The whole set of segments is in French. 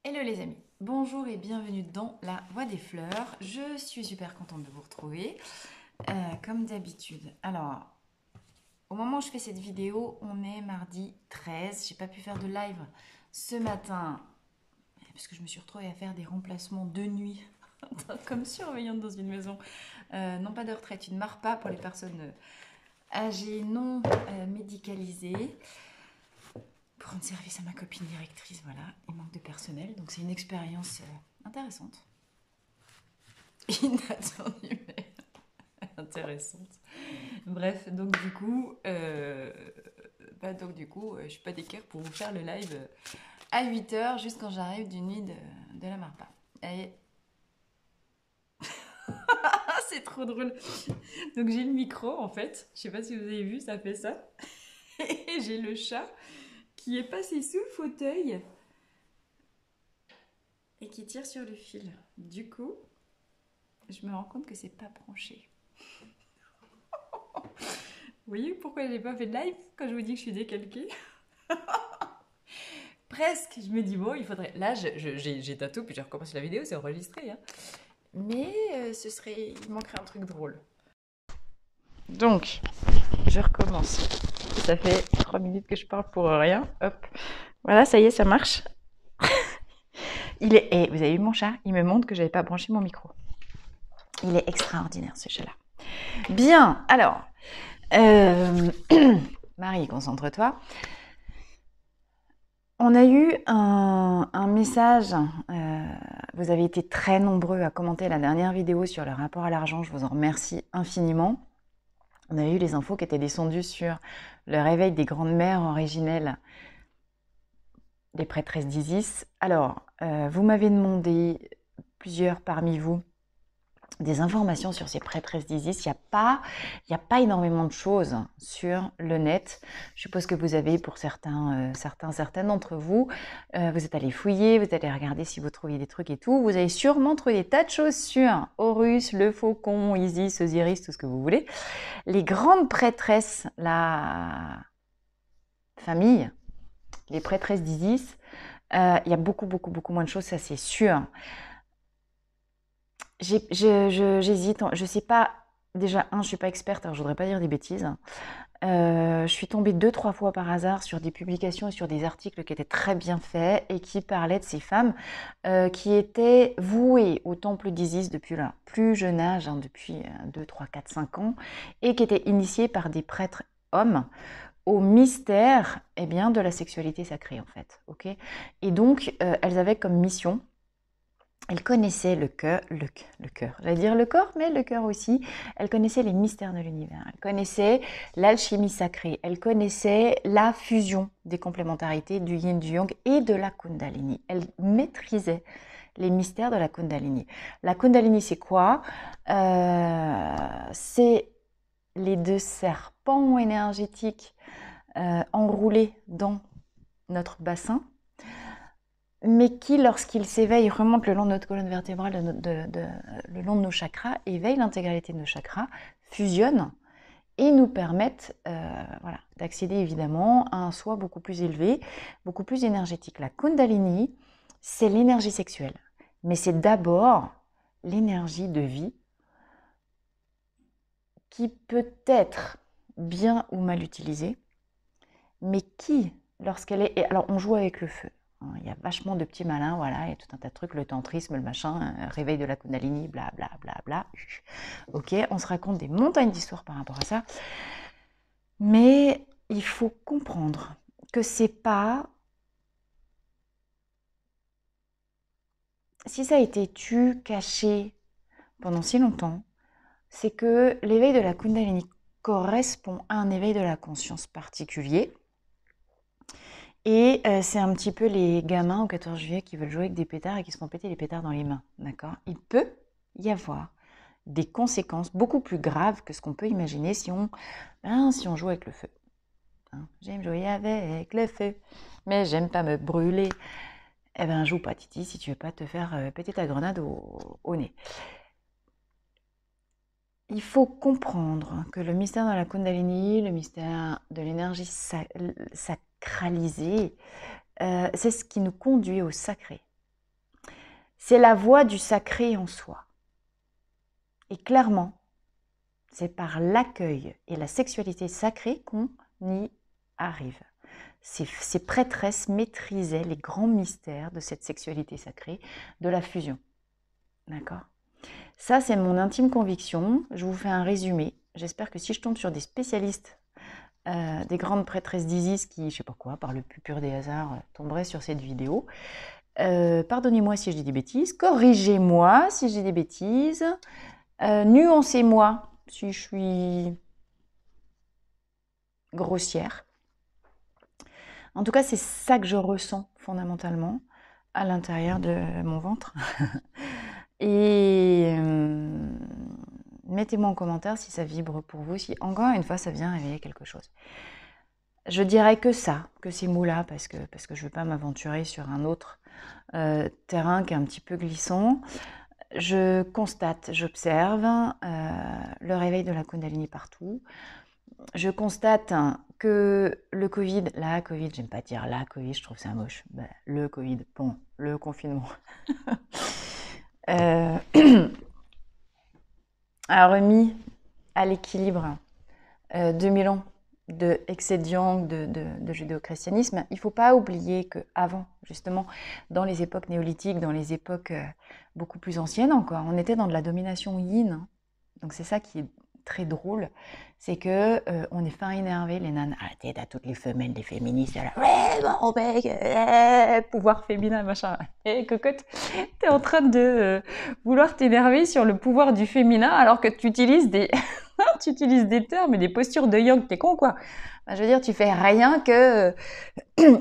Hello les amis, bonjour et bienvenue dans la Voix des Fleurs. Je suis super contente de vous retrouver, comme d'habitude. Alors, au moment où je fais cette vidéo, on est mardi 13. J'ai pas pu faire de live ce matin, parce que je me suis retrouvée à faire des remplacements de nuit, comme surveillante dans une maison. Non pas de retraite, une MARPA pour les personnes âgées non médicalisées. Pour rendre service à ma copine directrice, voilà, il manque de personnel, donc c'est une expérience intéressante. Inattendue, mais intéressante. Bref, je suis pas d'équerre pour vous faire le live à 8h, juste quand j'arrive du nid de la Marpa. Et... c'est trop drôle. Donc j'ai le micro en fait, je sais pas si vous avez vu, ça fait ça. Et j'ai le chat qui est passé sous le fauteuil et qui tire sur le fil. Du coup, je me rends compte que c'est pas branché. Vous voyez pourquoi j'ai pas fait de live quand je vous dis que je suis décalquée? Presque, je me dis bon, il faudrait... Là, j'ai tatou, puis j'ai recommencé la vidéo, c'est enregistré. Hein. Mais il manquerait un truc drôle. Donc, je recommence. Ça fait 3 minutes que je parle pour rien. Hop. Voilà, ça y est, ça marche. vous avez vu mon chat? Il me montre que j'avais pas branché mon micro. Il est extraordinaire, ce chat-là. Bien, alors... Marie, concentre-toi. On a eu un message, vous avez été très nombreux à commenter la dernière vidéo sur le rapport à l'argent, je vous en remercie infiniment. On a eu les infos qui étaient descendues sur le réveil des grandes mères originelles des prêtresses d'Isis. Alors, vous m'avez demandé, plusieurs parmi vous, des informations sur ces prêtresses d'Isis. Il n'y a pas énormément de choses sur le net. Je suppose que vous avez, pour certaines d'entre vous, vous êtes allé fouiller, vous êtes allé regarder si vous trouviez des trucs et tout. Vous avez sûrement trouvé des tas de choses sur Horus, le faucon, Isis, Osiris, tout ce que vous voulez. Les grandes prêtresses, la famille, les prêtresses d'Isis, il y a beaucoup moins de choses, ça c'est sûr. J'hésite, je sais pas, déjà, je suis pas experte, alors je voudrais pas dire des bêtises. Je suis tombée 2-3 fois par hasard sur des publications et sur des articles qui étaient très bien faits et qui parlaient de ces femmes qui étaient vouées au temple d'Isis depuis leur plus jeune âge, hein, depuis 2, 3, 4, 5 ans, et qui étaient initiées par des prêtres hommes au mystère de la sexualité sacrée en fait. Okay, et donc, elles avaient comme mission... Elle connaissait le cœur, j'allais dire le corps, mais le cœur aussi. Elle connaissait les mystères de l'univers. Elle connaissait l'alchimie sacrée. Elle connaissait la fusion des complémentarités du yin, du yang et de la kundalini. Elle maîtrisait les mystères de la kundalini. La kundalini, c'est quoi? C'est les deux serpents énergétiques enroulés dans notre bassin, mais qui, lorsqu'il s'éveille, remonte le long de notre colonne vertébrale, le long de nos chakras, éveille l'intégralité de nos chakras, fusionne et nous permettent d'accéder évidemment à un soi beaucoup plus élevé, beaucoup plus énergétique. La Kundalini, c'est l'énergie sexuelle, mais c'est d'abord l'énergie de vie qui peut être bien ou mal utilisée, mais qui, lorsqu'elle est... Alors, on joue avec le feu. Il y a vachement de petits malins, voilà, il y a tout un tas de trucs, le tantrisme, le machin, réveil de la Kundalini, bla bla bla bla. Ok, on se raconte des montagnes d'histoires par rapport à ça. Mais il faut comprendre que c'est pas... Si ça a été caché pendant si longtemps, c'est que l'éveil de la Kundalini correspond à un éveil de la conscience particulier. Et c'est un petit peu les gamins au 14 juillet qui veulent jouer avec des pétards et qui se font péter les pétards dans les mains, d'accord? Il peut y avoir des conséquences beaucoup plus graves que ce qu'on peut imaginer si on joue avec le feu. Hein, j'aime jouer avec le feu, mais j'aime pas me brûler. Eh ben, joue pas, Titi, si tu veux pas te faire péter ta grenade au nez. Il faut comprendre que le mystère de la Kundalini, le mystère de l'énergie sacralisée, c'est ce qui nous conduit au sacré. c'est la voie du sacré en soi. Et clairement, c'est par l'accueil et la sexualité sacrée qu'on y arrive. Ces prêtresses maîtrisaient les grands mystères de cette sexualité sacrée, de la fusion. D'accord ? Ça, c'est mon intime conviction. Je vous fais un résumé. J'espère que si je tombe sur des spécialistes, des grandes prêtresses d'Isis qui, je sais pas quoi, par le plus pur des hasards, tomberaient sur cette vidéo, pardonnez-moi si je dis des bêtises, corrigez-moi si je dis des bêtises, nuancez-moi si je suis grossière. En tout cas, c'est ça que je ressens fondamentalement à l'intérieur de mon ventre. Et mettez-moi en commentaire si ça vibre pour vous, si encore une fois ça vient réveiller quelque chose. Je dirais que ça, que ces mots-là, parce que je ne veux pas m'aventurer sur un autre terrain qui est un petit peu glissant. Je constate, j'observe le réveil de la Kundalini partout. Je constate que le Covid, j'aime pas dire la Covid, je trouve ça moche. Ben, le Covid, bon, le confinement, a remis à l'équilibre 2000 ans de excès de yang, de judéo-christianisme. Il ne faut pas oublier qu'avant, justement, dans les époques néolithiques, dans les époques beaucoup plus anciennes encore, on était dans de la domination yin. Donc c'est ça qui est très drôle, c'est que on est fin énervé, les nanas. Arrêtez, t'as toutes les femelles, les féministes, là, ouais, bon mec, pouvoir féminin, machin. Et cocotte, t'es en train de vouloir t'énerver sur le pouvoir du féminin alors que tu utilises des termes et des postures de yang, t'es con quoi. Enfin, je veux dire, tu fais rien que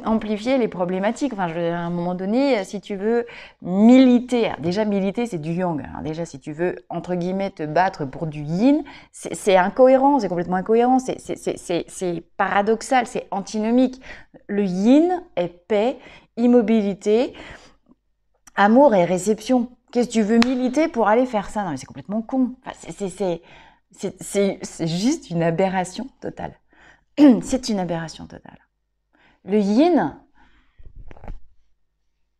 amplifier les problématiques. Enfin, je veux dire, à un moment donné, si tu veux militer, alors déjà militer c'est du yang, alors déjà si tu veux entre guillemets te battre pour du yin, c'est incohérent, c'est complètement incohérent, c'est paradoxal, c'est antinomique. Le yin est paix, immobilité, amour et réception. Qu'est-ce que tu veux militer pour aller faire ça? Non mais c'est complètement con. Enfin, c'est juste une aberration totale. C'est une aberration totale. Le yin,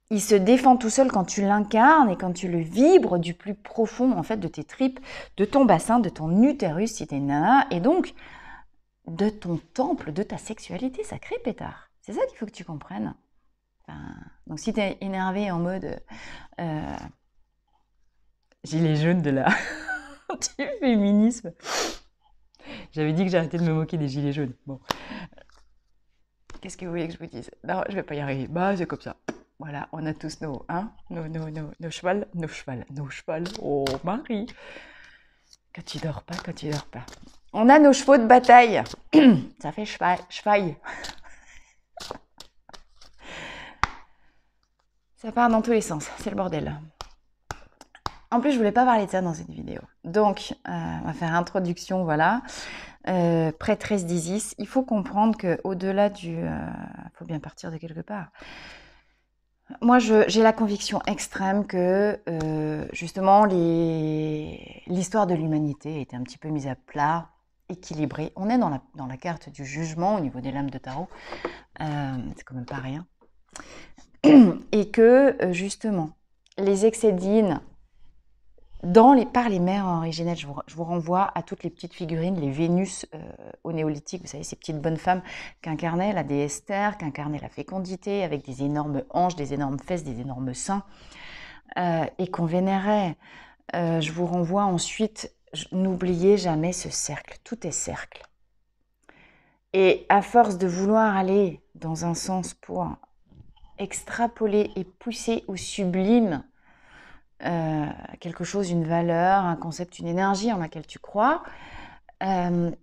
il se défend tout seul quand tu l'incarnes et quand tu le vibres du plus profond en fait de tes tripes, de ton bassin, de ton utérus si t'es nana, et donc de ton temple, de ta sexualité sacrée, pétard. C'est ça qu'il faut que tu comprennes. Enfin, donc si t'es énervé en mode gilet jaune de la du féminisme, j'avais dit que j'arrêtais de me moquer des gilets jaunes. Bon. Qu'est-ce que vous voulez que je vous dise? Non, je vais pas y arriver. Bah, c'est comme ça. Voilà, on a tous nos chevals. Oh, Marie. Quand tu dors pas. On a nos chevaux de bataille. Ça fait cheval. Ça part dans tous les sens. C'est le bordel. En plus, je voulais pas parler de ça dans cette vidéo. Donc, on va faire introduction, voilà. Prêtresse d'Isis. Il faut comprendre qu'au-delà du... faut bien partir de quelque part. Moi, j'ai la conviction extrême que, justement, l'histoire de l'humanité a été un petit peu mise à plat, équilibrée. On est dans la carte du jugement au niveau des lames de tarot. C'est quand même pas rien. Et que, justement, les excès d'yin, par les mères originelles, je vous renvoie à toutes les petites figurines, les Vénus au néolithique, vous savez, ces petites bonnes femmes qu'incarnait la déesse Terre, qu'incarnait la fécondité, avec des énormes hanches, des énormes fesses, des énormes seins, et qu'on vénérait. Je vous renvoie ensuite, n'oubliez jamais ce cercle, tout est cercle. Et à force de vouloir aller dans un sens pour extrapoler et pousser au sublime, quelque chose, une valeur, un concept, une énergie en laquelle tu crois, tu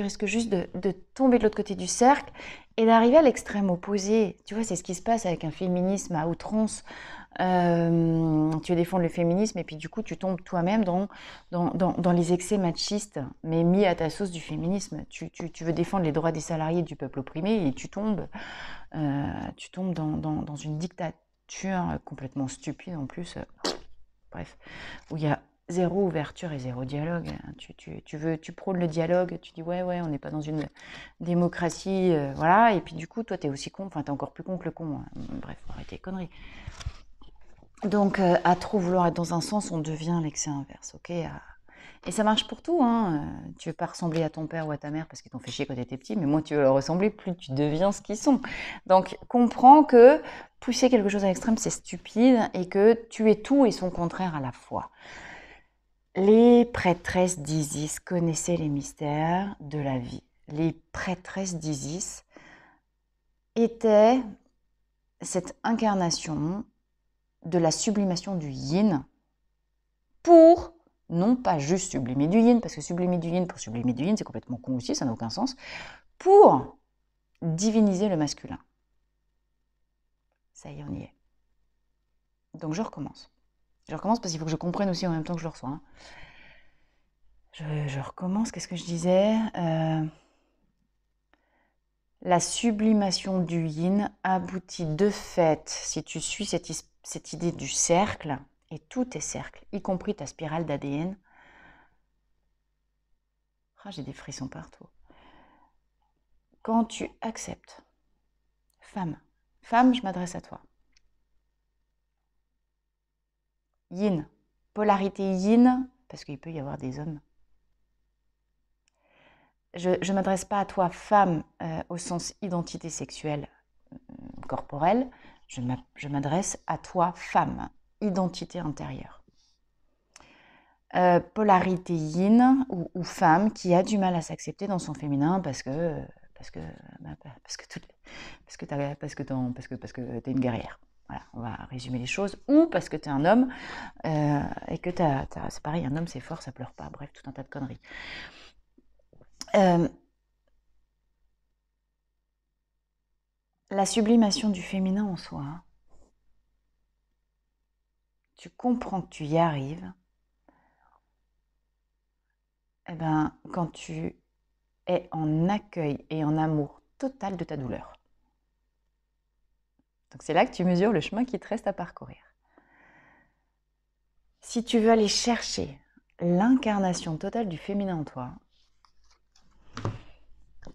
risques juste de tomber de l'autre côté du cercle et d'arriver à l'extrême opposé. Tu vois, c'est ce qui se passe avec un féminisme à outrance. Tu veux défendre le féminisme et puis du coup tu tombes toi-même dans les excès machistes, mais mis à ta sauce du féminisme. Tu veux défendre les droits des salariés du peuple opprimé et tu tombes dans une dictature complètement stupide en plus, bref, où il y a zéro ouverture et zéro dialogue. Tu prônes le dialogue, tu dis ouais, on n'est pas dans une démocratie, voilà, et puis du coup, toi, t'es aussi con, enfin, t'es encore plus con que le con. Bref, arrêtez les conneries. Donc, à trop vouloir être dans un sens, on devient l'excès inverse, ok? Et ça marche pour tout, hein. Tu veux pas ressembler à ton père ou à ta mère parce qu'ils t'ont fait chier quand tu étais petit, mais moins tu veux leur ressembler, plus tu deviens ce qu'ils sont. Donc, comprends que pousser quelque chose à l'extrême, c'est stupide et que tu es tout et son contraire à la fois. Les prêtresses d'Isis connaissaient les mystères de la vie. Les prêtresses d'Isis étaient cette incarnation de la sublimation du yin pour, non pas juste sublimer du yin, parce que sublimer du yin pour sublimer du yin, c'est complètement con aussi, ça n'a aucun sens, pour diviniser le masculin. Ça y est, on y est. Donc je recommence. Je recommence parce qu'il faut que je comprenne aussi en même temps que je le reçois. Hein. Je recommence, qu'est-ce que je disais La sublimation du yin aboutit de fait, si tu suis cette idée du cercle, et tous tes cercles, y compris ta spirale d'ADN. Ah, j'ai des frissons partout. Quand tu acceptes, femme, je m'adresse à toi. Yin, polarité yin, parce qu'il peut y avoir des hommes. Je ne m'adresse pas à toi, femme, au sens identité sexuelle, corporelle. Je m'adresse à toi, femme, identité intérieure. Polarité yin ou femme qui a du mal à s'accepter dans son féminin parce que t'es une guerrière. Voilà, on va résumer les choses. Ou parce que t'es un homme et que c'est pareil, un homme c'est fort, ça pleure pas. Bref, tout un tas de conneries. La sublimation du féminin en soi, hein. Tu comprends que tu y arrives. Eh ben, quand tu es en accueil et en amour total de ta douleur. Donc c'est là que tu mesures le chemin qui te reste à parcourir. Si tu veux aller chercher l'incarnation totale du féminin en toi,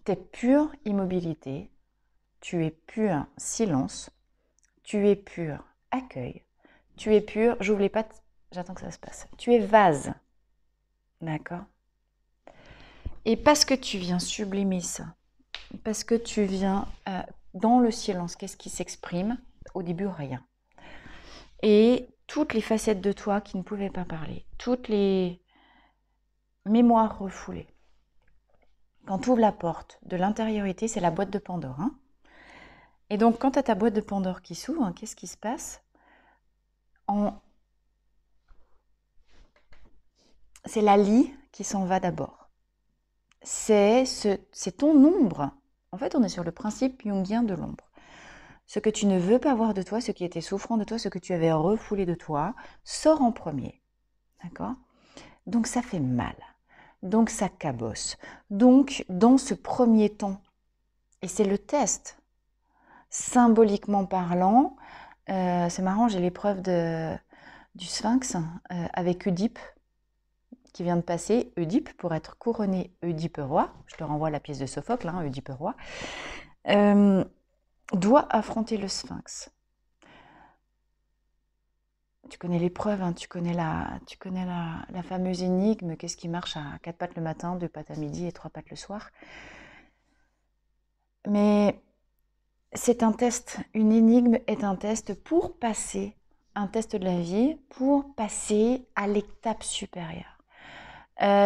t'es pure immobilité, tu es pur silence, tu es pur accueil, tu es pur, j'ouvre les pattes, j'attends que ça se passe, tu es vase, d'accord? Et parce que tu viens sublimer ça, parce que tu viens dans le silence, qu'est-ce qui s'exprime? Au début, rien. Et toutes les facettes de toi qui ne pouvaient pas parler, toutes les mémoires refoulées. Quand tu ouvres la porte de l'intériorité, c'est la boîte de Pandore. Hein. Et donc, quand tu as ta boîte de Pandore qui s'ouvre, hein, qu'est-ce qui se passe? C'est la lie qui s'en va d'abord. C'est ton ombre. En fait, on est sur le principe jungien de l'ombre. Ce que tu ne veux pas voir de toi, ce qui était souffrant de toi, ce que tu avais refoulé de toi, sort en premier. D'accord? Donc ça fait mal. Donc ça cabosse. Donc dans ce premier temps, et c'est le test, symboliquement parlant, c'est marrant, j'ai l'épreuve du Sphinx avec Oedipe qui vient de passer. Oedipe, pour être couronné Oedipe roi, je te renvoie à la pièce de Sophocle, hein, Oedipe roi, doit affronter le Sphinx. Tu connais l'épreuve, hein, tu connais la fameuse énigme, qu'est-ce qui marche à 4 pattes le matin, 2 pattes à midi et 3 pattes le soir. Mais c'est un test, une énigme est un test pour passer, un test de la vie, pour passer à l'étape supérieure.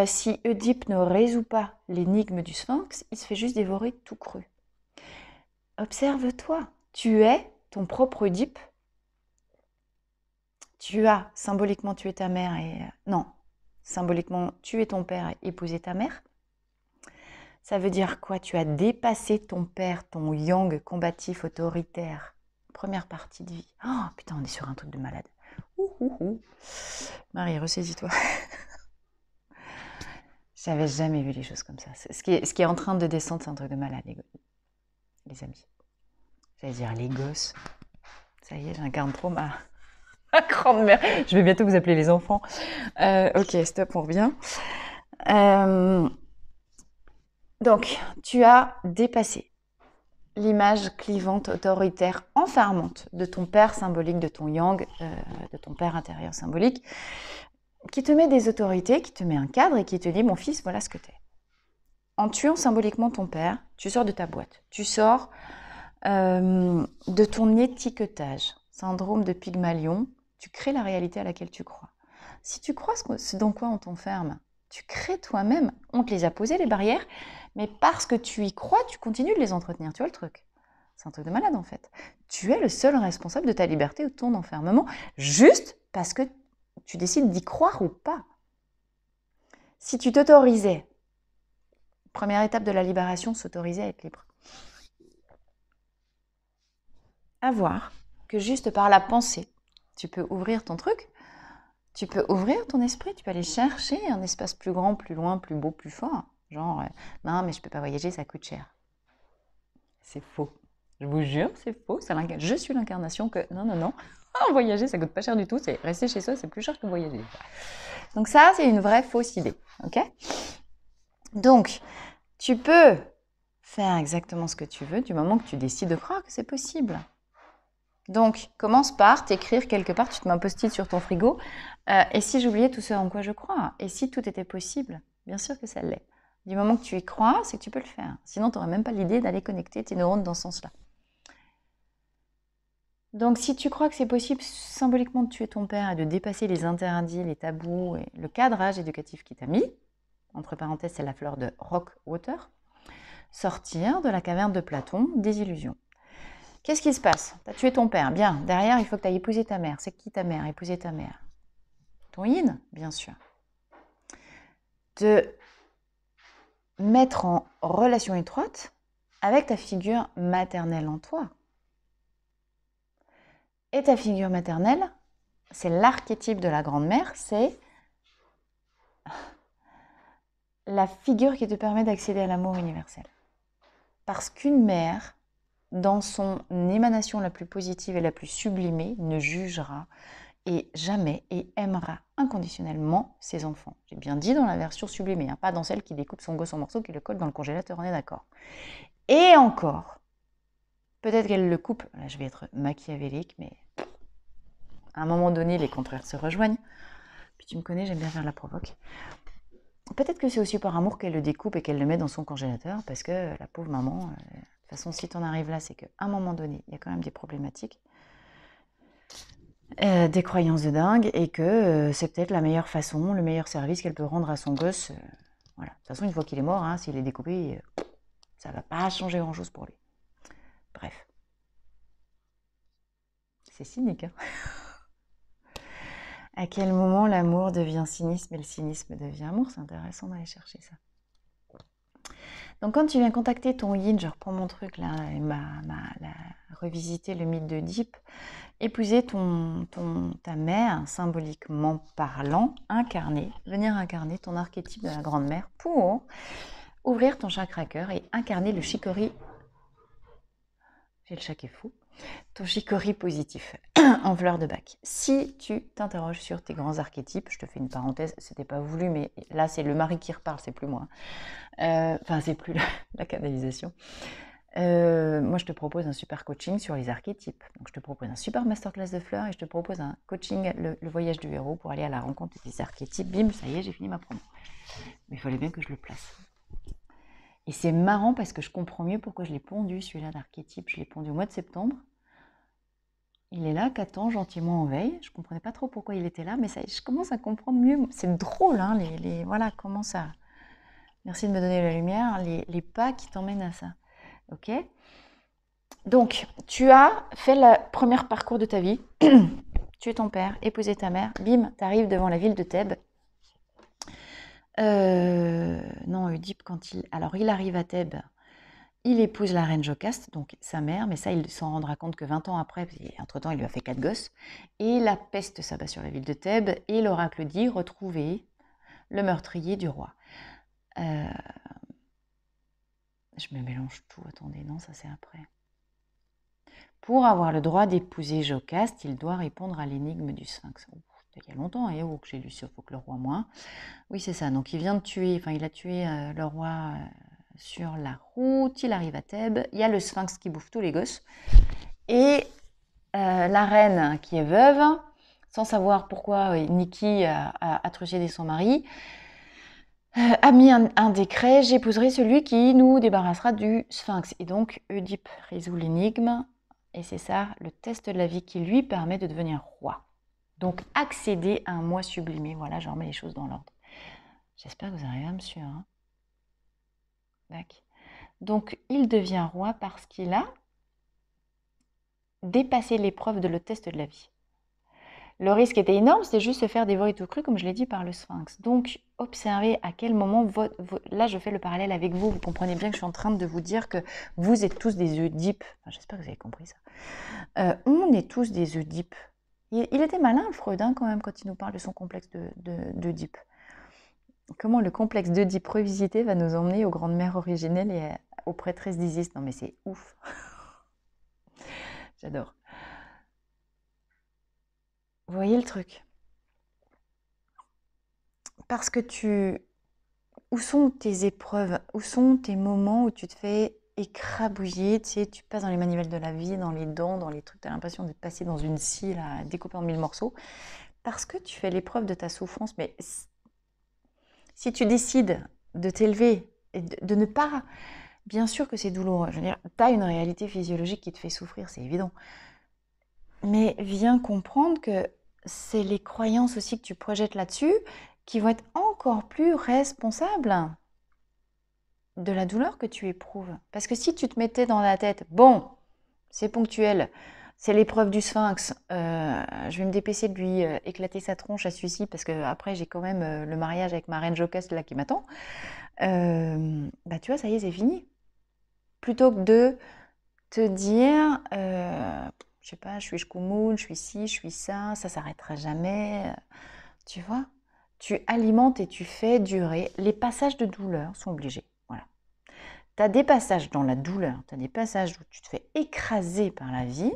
Si Oedipe ne résout pas l'énigme du Sphinx, il se fait juste dévorer tout cru. Observe-toi, tu es ton propre Oedipe. Tu as symboliquement tué ta mère et... non, symboliquement tué ton père et épousé ta mère. Ça veut dire quoi? Tu as dépassé ton père, ton yang combatif, autoritaire. Première partie de vie. Oh putain, on est sur un truc de malade. Marie, ressaisis-toi. J'avais jamais vu les choses comme ça. Ce qui est en train de descendre, c'est un truc de malade, les amis. J'allais dire les gosses. Ça y est, j'incarne trop ma grande mère. Je vais bientôt vous appeler les enfants. Ok, stop, on revient. Donc, tu as dépassé l'image clivante, autoritaire, enfermante de ton père symbolique, de ton yang, de ton père intérieur symbolique, qui te met des autorités, qui te met un cadre et qui te dit « mon fils, voilà ce que t'es ». En tuant symboliquement ton père, tu sors de ta boîte, tu sors de ton étiquetage, syndrome de Pygmalion, tu crées la réalité à laquelle tu crois. Si tu crois ce dans quoi on t'enferme, tu crées toi-même, on te les a posées les barrières, mais parce que tu y crois, tu continues de les entretenir, tu vois le truc. C'est un truc de malade en fait. Tu es le seul responsable de ta liberté ou de ton enfermement, juste parce que tu décides d'y croire ou pas. Si tu t'autorisais, première étape de la libération, s'autoriser à être libre. À voir que juste par la pensée, tu peux ouvrir ton truc, tu peux ouvrir ton esprit, tu peux aller chercher un espace plus grand, plus loin, plus beau, plus fort. Genre, non, mais je peux pas voyager, ça coûte cher. C'est faux. Je vous jure, c'est faux. Je suis l'incarnation que non, voyager, ça coûte pas cher du tout. C'est rester chez soi, c'est plus cher que voyager. Donc ça, c'est une vraie fausse idée. Ok ? Donc, tu peux faire exactement ce que tu veux du moment que tu décides de croire que c'est possible. Donc, commence par t'écrire quelque part, tu te mets un post-it sur ton frigo. Et si j'oubliais tout ce en quoi je crois? Et si tout était possible? Bien sûr que ça l'est. Du moment que tu y crois, c'est que tu peux le faire. Sinon, tu n'aurais même pas l'idée d'aller connecter tes neurones dans ce sens-là. Donc, si tu crois que c'est possible symboliquement de tuer ton père et de dépasser les interdits, les tabous et le cadrage éducatif qui t'a mis, entre parenthèses, c'est la fleur de Rockwater, sortir de la caverne de Platon des illusions. Qu'est-ce qui se passe? Tu as tué ton père, bien. Derrière, il faut que tu ailles épouser ta mère. C'est qui ta mère? Épouser ta mère. Ton yin, bien sûr. De mettre en relation étroite avec ta figure maternelle en toi. Et ta figure maternelle, c'est l'archétype de la grande-mère, c'est la figure qui te permet d'accéder à l'amour universel. Parce qu'une mère, dans son émanation la plus positive et la plus sublimée, ne jugera et jamais et aimera inconditionnellement ses enfants. J'ai bien dit dans la version sublimée, hein, pas dans celle qui découpe son gosse en morceaux, qui le colle dans le congélateur, on est d'accord. Et encore, peut-être qu'elle le coupe, là je vais être machiavélique, mais à un moment donné, les contraires se rejoignent. Puis tu me connais, j'aime bien faire la provoque. Peut-être que c'est aussi par amour qu'elle le découpe et qu'elle le met dans son congélateur, parce que la pauvre maman, de toute façon, si tu en arrives là, c'est qu'à un moment donné, il y a quand même des problématiques. Des croyances de dingue et que c'est peut-être la meilleure façon, le meilleur service qu'elle peut rendre à son gosse. Voilà. De toute façon, une fois qu'il est mort, hein, s'il est découpé, ça ne va pas changer grand-chose pour lui. Bref. C'est cynique, hein. À quel moment l'amour devient cynisme et le cynisme devient amour? C'est intéressant d'aller chercher ça. Donc quand tu viens contacter ton yin, je reprends mon truc là, revisiter le mythe d'Oedipe, épouser ta mère, symboliquement parlant, venir incarner ton archétype de la grande-mère pour ouvrir ton chakra cœur et incarner le chicory. J'ai le chat qui est fou. Ton chicory positif en fleur de bac. Si tu t'interroges sur tes grands archétypes, je te fais une parenthèse, c'était pas voulu, mais là c'est le mari qui reparle, c'est plus moi. Enfin, c'est plus la canalisation. Moi, je te propose un super coaching sur les archétypes. Donc, je te propose un super masterclass de fleurs et je te propose un coaching, le voyage du héros, pour aller à la rencontre des archétypes. Bim, ça y est, j'ai fini ma promo. Mais il fallait bien que je le place. Et c'est marrant parce que je comprends mieux pourquoi je l'ai pondu, celui-là d'archétype. Je l'ai pondu au mois de septembre. Il est là, qu'attend gentiment en veille. Je ne comprenais pas trop pourquoi il était là, mais ça, je commence à comprendre mieux. C'est drôle, hein, voilà, comment ça... Merci de me donner la lumière, les pas qui t'emmènent à ça. Ok? Donc, tu as fait le premier parcours de ta vie. Tu es ton père, épousé ta mère. Bim, tu arrives devant la ville de Thèbes. Non, Oedipe, il arrive à Thèbes, il épouse la reine Jocaste, donc sa mère, mais ça, il s'en rendra compte que 20 ans après, entre-temps, il lui a fait 4 gosses, et la peste s'abat sur la ville de Thèbes, et l'oracle dit, retrouvez le meurtrier du roi. Je me mélange tout, attendez, non, ça c'est après. Pour avoir le droit d'épouser Jocaste, il doit répondre à l'énigme du Sphinx. Il y a longtemps, que j'ai lu sur Faut que le roi moins. Oui, c'est ça, donc il vient de tuer, il a tué le roi sur la route, il arrive à Thèbes, il y a le sphinx qui bouffe tous les gosses, et la reine qui est veuve, sans savoir pourquoi Niki a trucidé son mari, a mis un décret, j'épouserai celui qui nous débarrassera du sphinx. Et donc Oedipe résout l'énigme, et c'est ça le test de la vie qui lui permet de devenir roi. Donc accéder à un moi sublimé, voilà, je remets les choses dans l'ordre. J'espère que vous arrivez à me suivre. Hein. Donc il devient roi parce qu'il a dépassé l'épreuve de le test de la vie. Le risque était énorme, c'était juste se faire dévorer tout cru, comme je l'ai dit, par le sphinx. Donc, observez à quel moment, là je fais le parallèle avec vous, vous comprenez bien que je suis en train de vous dire que vous êtes tous des Oedipe. Enfin, j'espère que vous avez compris ça. On est tous des Oedipe. Il était malin, Freud, hein, quand même, quand il nous parle de son complexe d'Oedipe. Comment le complexe d'Oedipe revisité va nous emmener aux grandes mères originelles et aux prêtresses d'Isis. Non mais c'est ouf. J'adore. Vous voyez le truc? Parce que où sont tes épreuves? Où sont tes moments où tu te fais écrabouiller? Tu sais, tu passes dans les manivelles de la vie, dans les dents, dans les trucs, tu as l'impression de passer dans une scie, là, découpée en 1000 morceaux. Parce que tu fais l'épreuve de ta souffrance. Mais si tu décides de t'élever et de ne pas... Bien sûr que c'est douloureux. Je veux dire, tu as une réalité physiologique qui te fait souffrir, c'est évident. Mais viens comprendre que c'est les croyances aussi que tu projettes là-dessus qui vont être encore plus responsables de la douleur que tu éprouves. Parce que si tu te mettais dans la tête, bon, c'est ponctuel, c'est l'épreuve du sphinx, je vais me dépêcher de lui éclater sa tronche à celui-ci parce que après j'ai quand même le mariage avec ma reine Jocaste là qui m'attend, bah tu vois, ça y est, c'est fini. Plutôt que de te dire, je sais pas, je suis Shkumun, je suis ci, je suis ça s'arrêtera jamais, tu vois. Tu alimentes et tu fais durer. Les passages de douleur sont obligés. Voilà. Tu as des passages dans la douleur, tu as des passages où tu te fais écraser par la vie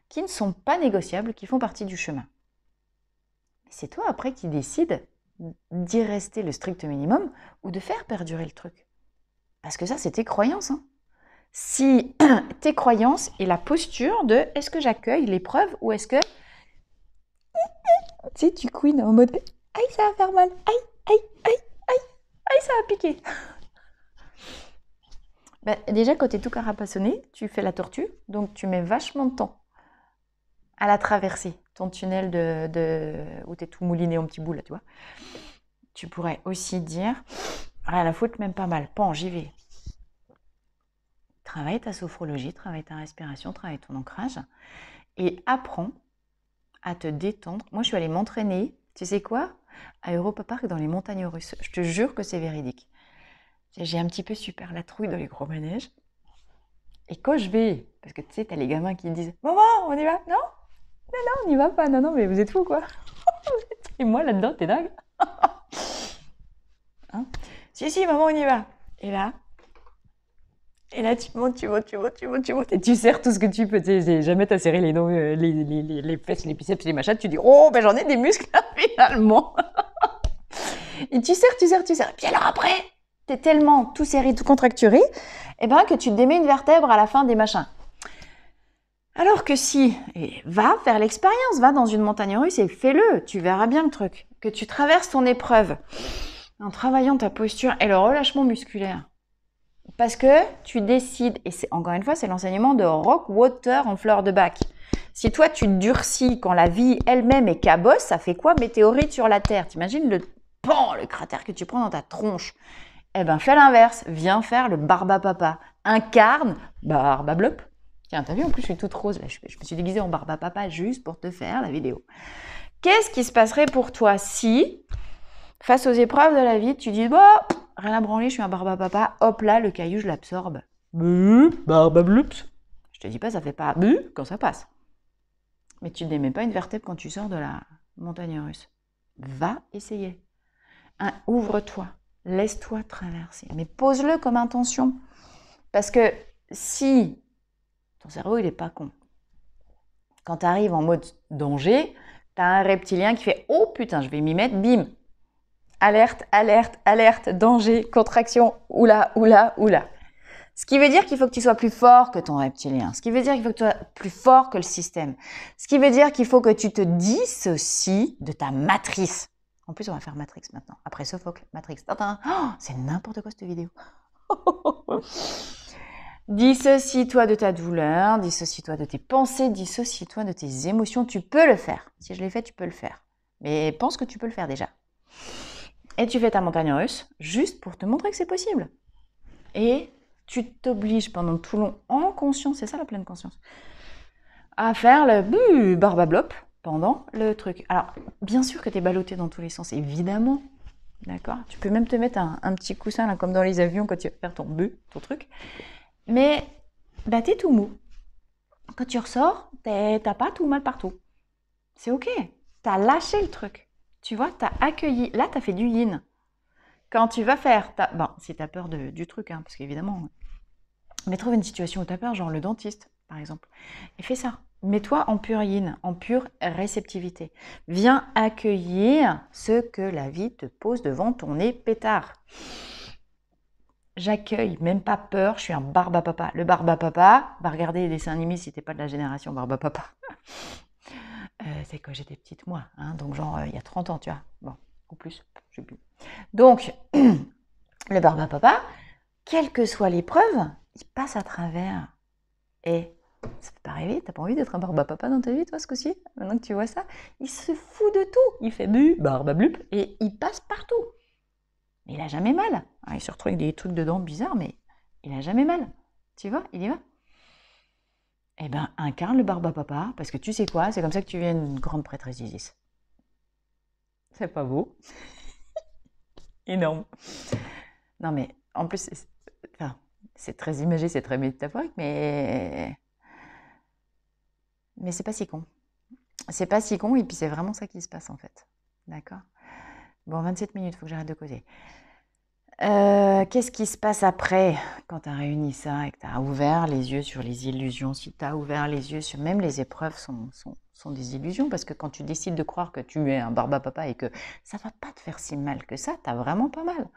qui ne sont pas négociables, qui font partie du chemin. C'est toi après qui décides d'y rester le strict minimum ou de faire perdurer le truc. Parce que ça, c'est tes croyances. Hein. Si tes croyances et la posture de est-ce que j'accueille l'épreuve ou est-ce que tu sais, tu couines en mode aïe, ça va faire mal, aïe, aïe, aïe, aïe, aïe, ça va piquer. Ben, déjà, quand tu es tout carapassonné, tu fais la tortue, donc tu mets vachement de temps à la traverser, ton tunnel où tu es tout mouliné en petits bouts, là, tu vois. Tu pourrais aussi dire rien à foutre, même pas mal, pan, j'y vais. Travaille ta sophrologie, travaille ta respiration, travaille ton ancrage et apprends à te détendre. Moi, je suis allée m'entraîner, tu sais quoi? À Europa Park dans les montagnes russes. Je te jure que c'est véridique. J'ai un petit peu super la trouille dans les gros manèges. Et quand je vais, parce que tu sais, t'as les gamins qui disent « Maman, on y va ?» Non, non, non, on n'y va pas. Non, non, mais vous êtes fous, quoi. Et moi, là-dedans, t'es dingue. Hein? Si, maman, on y va. Et là, tu montes, tu montes. Et tu serres tout ce que tu peux. Tu sais, jamais t'as serré les, les fesses, les biceps, les machins. Tu dis, oh, ben j'en ai des muscles, finalement. Et tu serres. Et puis alors après, t'es tellement tout serré, tout contracturé, eh ben, que tu te démets une vertèbre à la fin des machins. Alors que si, va faire l'expérience, va dans une montagne russe et fais-le. Tu verras bien le truc. Que tu traverses ton épreuve en travaillant ta posture et le relâchement musculaire. Parce que tu décides, et c'est encore une fois, c'est l'enseignement de Rockwater en fleur de bac. Si toi tu durcis quand la vie elle-même est cabosse, ça fait quoi météorite sur la Terre? T'imagines le cratère que tu prends dans ta tronche? Eh ben fais l'inverse, viens faire le barbapapa. Incarne barbablop. Tiens, t'as vu, en plus je suis toute rose, là. Je me suis déguisée en barbapapa juste pour te faire la vidéo. Qu'est-ce qui se passerait pour toi si, face aux épreuves de la vie, tu dis, bon, rien à branler, je suis un barbapapa, hop là, le caillou, je l'absorbe. Barbabloups. Je te dis pas, ça fait pas quand ça passe. Mais tu ne démets pas une vertèbre quand tu sors de la montagne russe. Va essayer. Ouvre-toi, laisse-toi traverser. Mais pose-le comme intention. Parce que si ton cerveau, il n'est pas con. Quand tu arrives en mode danger, tu as un reptilien qui fait « Oh putain, je vais m'y mettre, bim !» Alerte, alerte, alerte, danger, contraction, oula, oula, oula. Ce qui veut dire qu'il faut que tu sois plus fort que ton reptilien. Ce qui veut dire qu'il faut que tu sois plus fort que le système. Ce qui veut dire qu'il faut que tu te dissocies de ta matrice. En plus, on va faire Matrix maintenant. Après Sophocle, Matrix. Oh, c'est n'importe quoi cette vidéo. Dissocie-toi de ta douleur, dissocie-toi de tes pensées, dissocie-toi de tes émotions. Tu peux le faire. Si je l'ai fait, tu peux le faire. Mais pense que tu peux le faire déjà. Et tu fais ta montagne russe juste pour te montrer que c'est possible. Et tu t'obliges pendant tout long, en conscience, c'est ça la pleine conscience, à faire le barbablop pendant le truc. Alors, bien sûr que tu es ballotté dans tous les sens, évidemment. D'accord. Tu peux même te mettre un petit coussin, là, comme dans les avions, quand tu vas faire ton truc. Mais, bah, t'es tout mou. Quand tu ressors, t'as pas tout mal partout. C'est ok. T'as lâché le truc. Tu vois, t'as accueilli. Là, t'as fait du yin. Quand tu vas faire, bon, si t'as peur du truc, hein, parce qu'évidemment, mais trouve une situation où t'as peur, genre le dentiste, par exemple, et fais ça. Mets-toi en pur yin, en pure réceptivité. Viens accueillir ce que la vie te pose devant ton nez pétard. J'accueille, même pas peur, je suis un barbapapa. Le barbapapa, va regarder les dessins animés si t'es pas de la génération barbapapa. C'est quand j'étais petite, moi, hein, donc genre il y a 30 ans, tu vois. Bon, ou plus, je sais plus. Donc, le barbapapa, quelle que soit l'épreuve, il passe à travers. Et ça fait pas rêver, t'as pas envie d'être un barbapapa dans ta vie, toi, ce coup-ci? Maintenant que tu vois ça, il se fout de tout. Il fait bu, barbablup, et il passe partout. Mais il a jamais mal. Alors, il se retrouve avec des trucs dedans bizarres, mais il a jamais mal. Tu vois, il y va. Eh ben, incarne le barbapapa, parce que tu sais quoi, c'est comme ça que tu viens une grande prêtresse d'Isis. C'est pas beau? Énorme. Non, mais en plus, c'est très imagé, c'est très métaphorique, mais c'est pas si con. C'est pas si con, et puis c'est vraiment ça qui se passe en fait. D'accord? Bon, 27 minutes, faut que j'arrête de causer. Qu'est-ce qui se passe après, quand tu as réuni ça et que tu as ouvert les yeux sur les illusions? Si tu as ouvert les yeux sur... Même les épreuves sont des illusions, parce que quand tu décides de croire que tu es un barbapapa et que ça va pas te faire si mal que ça, t'as vraiment pas mal.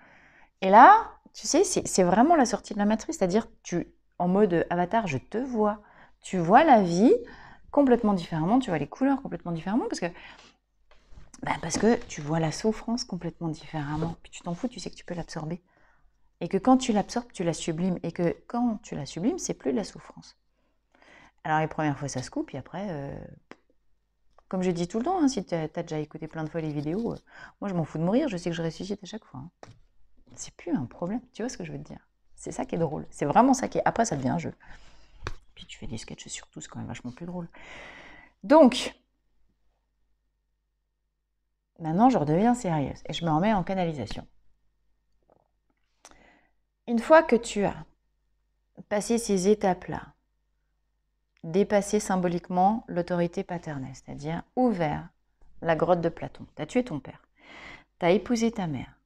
Et là, tu sais, c'est vraiment la sortie de la matrice, c'est-à-dire, en mode avatar, je te vois. Tu vois la vie complètement différemment, tu vois les couleurs complètement différemment, parce que tu vois la souffrance complètement différemment. Puis tu t'en fous, tu sais que tu peux l'absorber. Et que quand tu l'absorbes, tu la sublimes. Et que quand tu la sublimes, c'est plus de la souffrance. Alors les premières fois, ça se coupe, puis après, comme je dis tout le temps, hein, si tu as déjà écouté plein de fois les vidéos, moi je m'en fous de mourir, je sais que je ressuscite à chaque fois. Hein. C'est plus un problème, tu vois ce que je veux te dire? C'est ça qui est drôle. C'est vraiment ça qui est... Après, ça devient un jeu. Puis tu fais des sketchs sur tout, c'est quand même vachement plus drôle. Donc, maintenant, je redeviens sérieuse et je me remets en canalisation. Une fois que tu as passé ces étapes-là, dépassé symboliquement l'autorité paternelle, c'est-à-dire ouvert la grotte de Platon, tu as tué ton père, tu as épousé ta mère,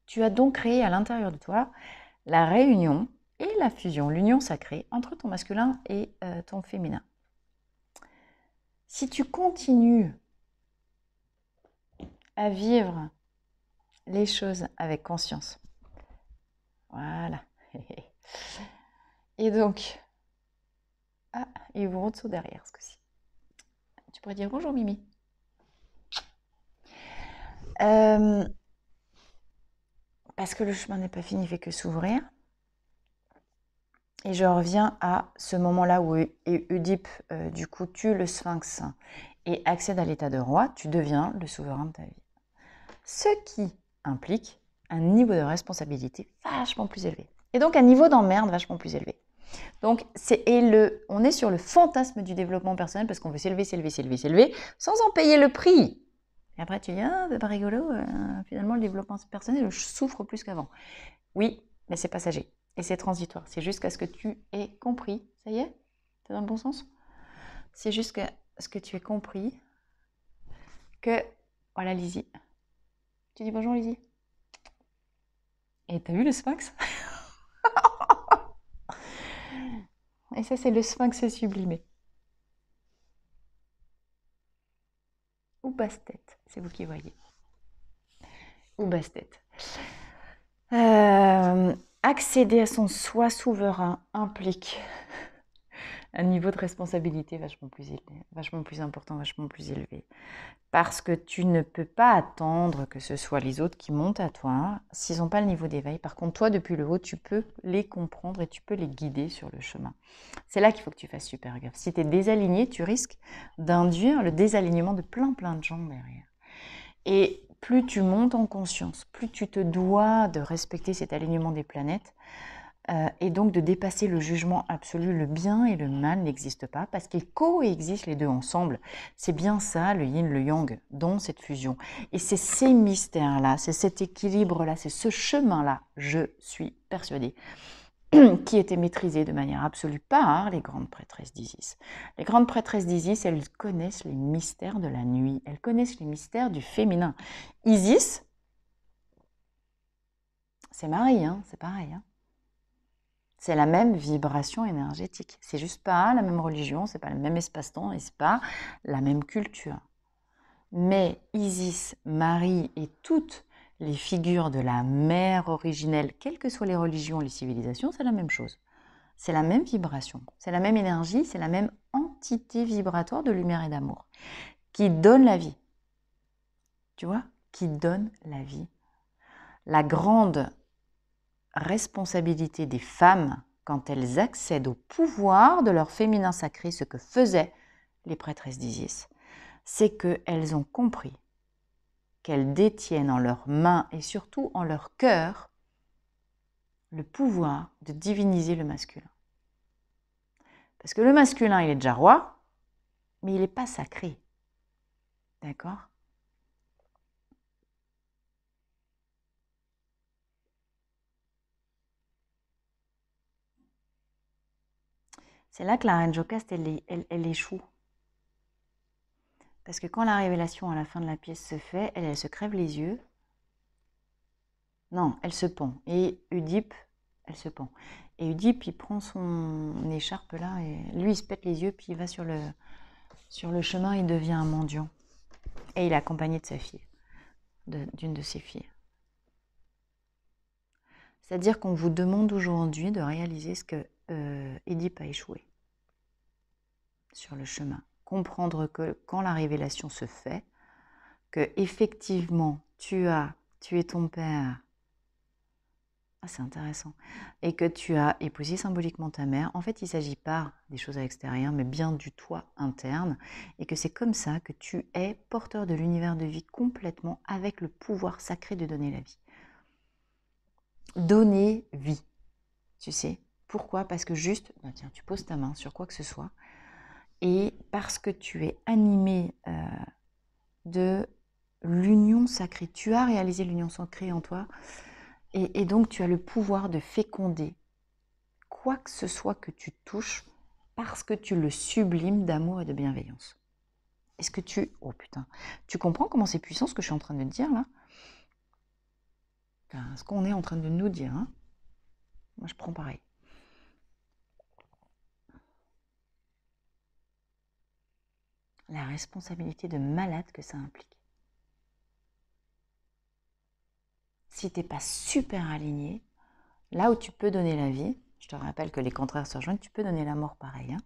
tu as donc créé à l'intérieur de toi la réunion et la fusion, l'union sacrée entre ton masculin et ton féminin. Si tu continues à vivre les choses avec conscience, voilà, et donc, ils vont en dessous derrière ce coup-ci. Tu pourrais dire bonjour Mimi. Parce que le chemin n'est pas fini, il fait que s'ouvrir. Et je reviens à ce moment-là où Oedipe, du coup, tue le sphinx et accède à l'état de roi, tu deviens le souverain de ta vie. Ce qui implique un niveau de responsabilité vachement plus élevé. Et donc un niveau d'emmerde vachement plus élevé. Donc, on est sur le fantasme du développement personnel parce qu'on veut s'élever, sans en payer le prix. Et après, tu dis, c'est pas rigolo, finalement, le développement personnel, je souffre plus qu'avant. Oui, mais c'est passager. Et c'est transitoire. C'est jusqu'à ce que tu aies compris. Ça y est? T'es dans le bon sens? C'est jusqu'à ce que tu aies compris que... Voilà, Lizzie. Tu dis bonjour, Lizzie. Et t'as vu le sphinx? Et ça, c'est le sphinx sublimé. Ou basse-tête, c'est vous qui voyez. ou basse-tête. Accéder à son soi souverain implique un niveau de responsabilité vachement plus élevé, vachement plus important, vachement plus élevé. Parce que tu ne peux pas attendre que ce soit les autres qui montent à toi s'ils n'ont pas le niveau d'éveil. Par contre, toi, depuis le haut, tu peux les comprendre et tu peux les guider sur le chemin. C'est là qu'il faut que tu fasses super gaffe. Si tu es désaligné, tu risques d'induire le désalignement de plein de gens derrière. Et plus tu montes en conscience, plus tu te dois de respecter cet alignement des planètes, et donc de dépasser le jugement absolu. Le bien et le mal n'existent pas parce qu'ils coexistent les deux ensemble. C'est bien ça, le yin, le yang, dans cette fusion. Et c'est ces mystères-là, c'est cet équilibre-là, c'est ce chemin-là, je suis persuadée, qui était maîtrisé de manière absolue par les grandes prêtresses d'Isis. Les grandes prêtresses d'Isis, elles connaissent les mystères de la nuit, elles connaissent les mystères du féminin. Isis, c'est Marie, hein, c'est pareil, hein. C'est la même vibration énergétique. C'est juste pas la même religion, c'est pas le même espace-temps et c'est pas la même culture. Mais Isis, Marie et toutes les figures de la mère originelle, quelles que soient les religions, les civilisations, c'est la même chose. C'est la même vibration, c'est la même énergie, c'est la même entité vibratoire de lumière et d'amour qui donne la vie. Tu vois, qui donne la vie. La grande responsabilité des femmes quand elles accèdent au pouvoir de leur féminin sacré, ce que faisaient les prêtresses d'Isis, c'est qu'elles ont compris qu'elles détiennent en leurs mains et surtout en leur cœur le pouvoir de diviniser le masculin. Parce que le masculin, il est déjà roi, mais il n'est pas sacré. D'accord ? C'est là que la reine Jocaste, elle échoue. Parce que quand la révélation à la fin de la pièce se fait, elle se crève les yeux. Non, elle se pend. Et Oedipe, elle se pend. Et Oedipe, il prend son écharpe là, et lui, il se pète les yeux, puis il va sur le chemin, il devient un mendiant. Et il est accompagné de sa fille, d'une de ses filles. C'est-à-dire qu'on vous demande aujourd'hui de réaliser ce que Oedipe a échoué sur le chemin. Comprendre que quand la révélation se fait, que effectivement tu es ton père. Ah, c'est intéressant. Et que tu as épousé symboliquement ta mère. En fait, il ne s'agit pas des choses à l'extérieur, mais bien du toi interne. Et que c'est comme ça que tu es porteur de l'univers de vie complètement avec le pouvoir sacré de donner la vie. Donner vie. Tu sais pourquoi? Parce que juste, bah tiens, tu poses ta main sur quoi que ce soit. Et parce que tu es animé de l'union sacrée. Tu as réalisé l'union sacrée en toi. Et donc, tu as le pouvoir de féconder quoi que ce soit que tu touches parce que tu le sublimes d'amour et de bienveillance. Est-ce que tu... Oh putain, tu comprends comment c'est puissant ce que je suis en train de te dire là? Enfin, ce qu'on est en train de nous dire, hein? Moi, je prends pareil. La responsabilité de malade que ça implique. Si tu n'es pas super aligné, là où tu peux donner la vie, je te rappelle que les contraires se rejoignent, tu peux donner la mort pareil, hein?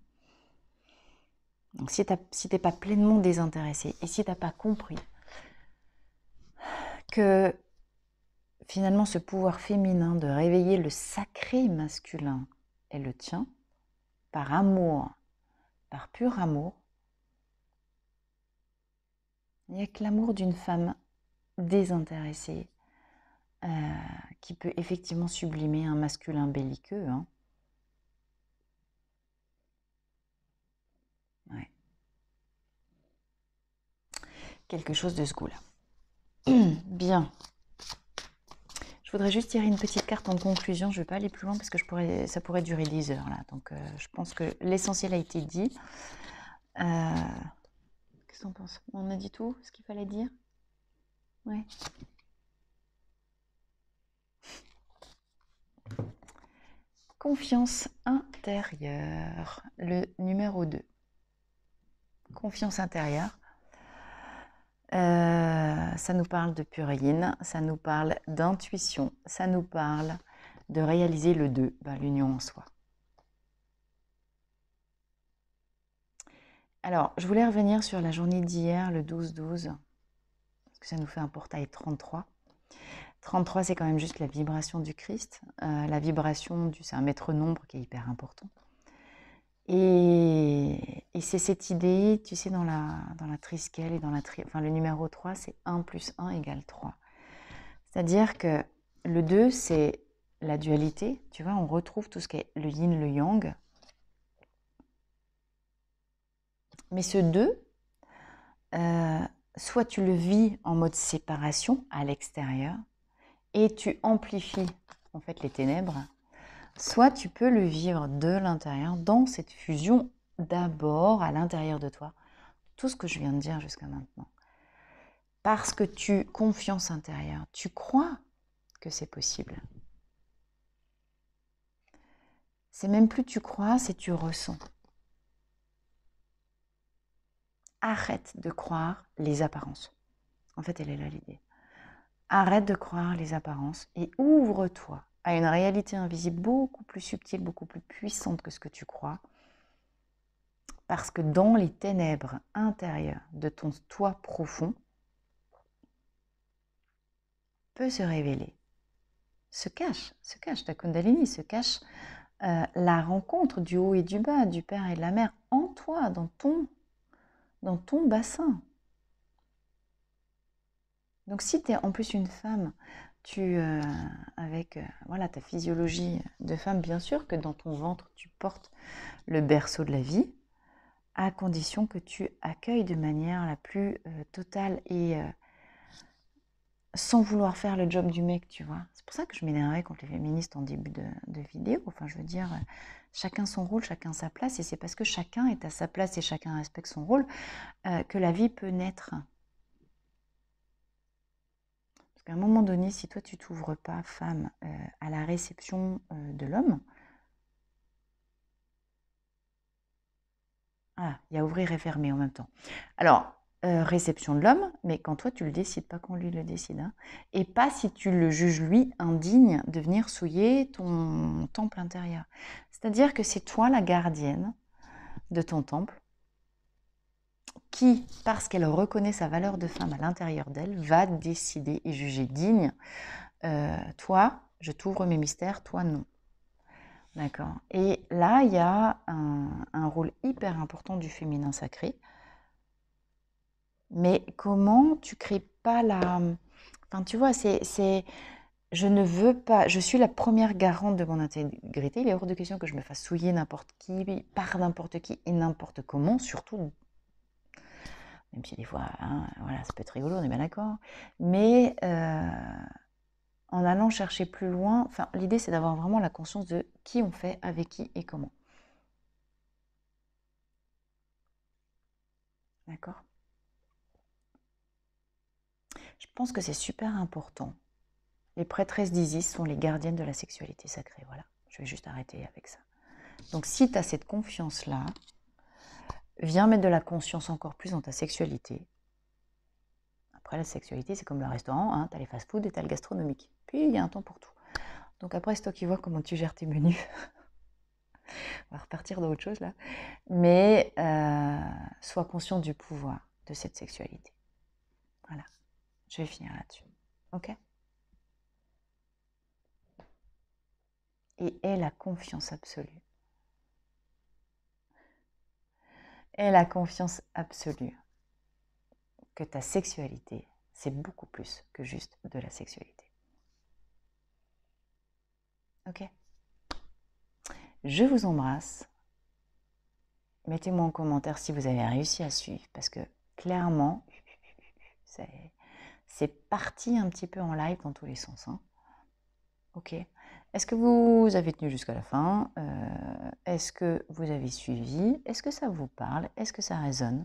Donc si tu n'es pas pleinement désintéressé et si tu n'as pas compris que finalement ce pouvoir féminin de réveiller le sacré masculin est le tien, par amour, par pur amour, il n'y a que l'amour d'une femme désintéressée qui peut effectivement sublimer un masculin belliqueux, hein. Ouais. Quelque chose de ce goût-là. Bien. Je voudrais juste tirer une petite carte en conclusion. Je ne vais pas aller plus loin parce que ça pourrait durer 10 heures là. Donc je pense que l'essentiel a été dit. Qu'est-ce que t'en penses? On a dit tout ce qu'il fallait dire? Ouais. Confiance intérieure, le numéro 2. Confiance intérieure. Ça nous parle de pure yin, ça nous parle d'intuition, ça nous parle de réaliser le 2, l'union en soi. Alors, je voulais revenir sur la journée d'hier, le 12-12, parce que ça nous fait un portail 33. 33, c'est quand même juste la vibration du Christ, la vibration c'est un maître nombre qui est hyper important. Et c'est cette idée, tu sais, dans la triskel et dans le numéro 3, c'est 1 plus 1 égale 3. C'est-à-dire que le 2, c'est la dualité, tu vois, on retrouve tout ce qui est le yin, le yang. Mais ce 2, soit tu le vis en mode séparation à l'extérieur et tu amplifies en fait les ténèbres, soit tu peux le vivre de l'intérieur dans cette fusion d'abord à l'intérieur de toi. Tout ce que je viens de dire jusqu'à maintenant. Parce que tu confiance intérieure, tu crois que c'est possible. C'est même plus tu crois, c'est tu ressens. Arrête de croire les apparences. En fait, elle est là l'idée. Arrête de croire les apparences et ouvre-toi à une réalité invisible beaucoup plus subtile, beaucoup plus puissante que ce que tu crois. Parce que dans les ténèbres intérieures de ton toi profond, peut se révéler, se cache ta Kundalini, se cache la rencontre du haut et du bas, du père et de la mère en toi, dans ton bassin. Donc si tu es en plus une femme, avec voilà, ta physiologie de femme, bien sûr que dans ton ventre, tu portes le berceau de la vie, à condition que tu accueilles de manière la plus totale et sans vouloir faire le job du mec, tu vois. C'est pour ça que je m'énervais contre les féministes en début de vidéo. Enfin, je veux dire, chacun son rôle, chacun sa place. Et c'est parce que chacun est à sa place et chacun respecte son rôle que la vie peut naître. Parce qu'à un moment donné, si toi, tu t'ouvres pas, femme, à la réception de l'homme, ah, il y a ouvrir et fermer en même temps. Alors, réception de l'homme, mais quand toi tu le décides, pas quand lui le décide. Hein. Et pas si tu le juges lui indigne de venir souiller ton temple intérieur. C'est-à-dire que c'est toi la gardienne de ton temple qui, parce qu'elle reconnaît sa valeur de femme à l'intérieur d'elle, va décider et juger digne. Toi, je t'ouvre mes mystères, toi non. D'accord. Et là, il y a un rôle hyper important du féminin sacré. Mais comment tu crées pas la... Enfin, tu vois, je ne veux pas... Je suis la première garante de mon intégrité. Il est hors de question que je me fasse souiller n'importe qui, par n'importe qui et n'importe comment, surtout... Même si des fois, hein, voilà, ça peut être rigolo, on est bien d'accord. Mais en allant chercher plus loin, enfin, l'idée c'est d'avoir vraiment la conscience de qui on fait, avec qui et comment. D'accord? Je pense que c'est super important. Les prêtresses d'Isis sont les gardiennes de la sexualité sacrée. Voilà, je vais juste arrêter avec ça. Donc si tu as cette confiance-là, viens mettre de la conscience encore plus dans ta sexualité. Après, la sexualité, c'est comme le restaurant, hein, tu as les fast-food et tu as le gastronomique. Puis, il y a un temps pour tout. Donc après, c'est toi qui vois comment tu gères tes menus. On va repartir dans autre chose là. Mais sois conscient du pouvoir de cette sexualité. Voilà, je vais finir là-dessus. Ok? Et aie la confiance absolue. Aie la confiance absolue que ta sexualité, c'est beaucoup plus que juste de la sexualité. Ok? Je vous embrasse. Mettez-moi en commentaire si vous avez réussi à suivre, parce que clairement, c'est parti un petit peu en live dans tous les sens. Hein. Ok. Est-ce que vous avez tenu jusqu'à la fin? Est-ce que vous avez suivi? Est-ce que ça vous parle? Est-ce que ça résonne?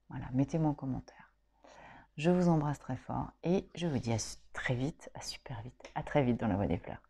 Voilà, mettez-moi en commentaire. Je vous embrasse très fort et je vous dis à très vite, à super vite, à très vite dans la voie des fleurs.